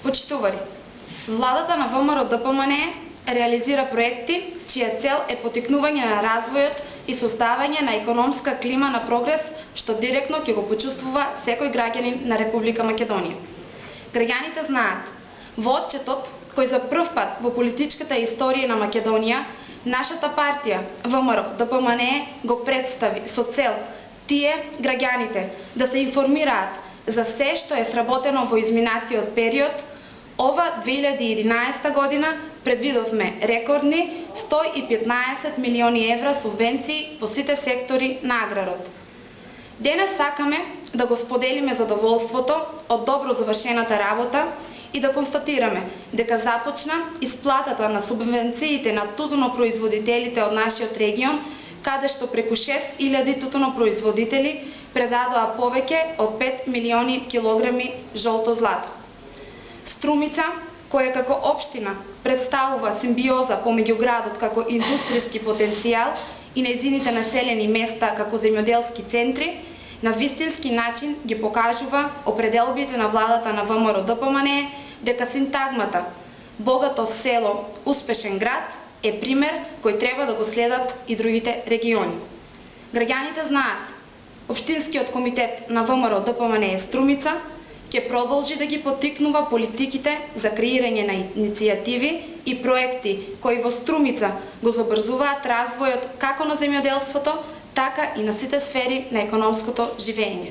Почитувани, владата на ВМРО ДПМН реализира проекти чија цел е потикнување на развојот и создавање на економска клима на прогрес, што директно ќе го почувствува секој граѓанин на Република Македонија. Граѓаните знаат, во отчетот кој за прв пат во политичката историја на Македонија, нашата партија ВМРО ДПМН го представи со цел тие граѓаните да се информираат за се што е сработено во изминатиот период. Ова 2011 година предвидовме рекордни 115 милиони евра субвенции во сите сектори на аграрот. Денес сакаме да го споделиме задоволството од добро завршената работа и да констатираме дека започна исплатата на субвенциите на тутунопроизводителите од нашиот регион, каде што преку 6000 тутунопроизводители предадоа повеќе од 5 милиони килограми жолто злато. Струмица, која како општина представува симбиоза помеѓу градот како индустријски потенцијал и нејзините населени места како земјоделски центри, на вистински начин ги покажува определбите на владата на ВМРО ДПМН дека синтагмата богато село, успешен град е пример кој треба да го следат и другите региони. Граѓаните знаат, Општинскиот комитет на ВМРО ДПМН Струмица ќе продолжи да ги поттикнува политиките за креирање на иницијативи и проекти кои во Струмица го забрзуваат развојот како на земјоделството, така и на сите сфери на економското живење.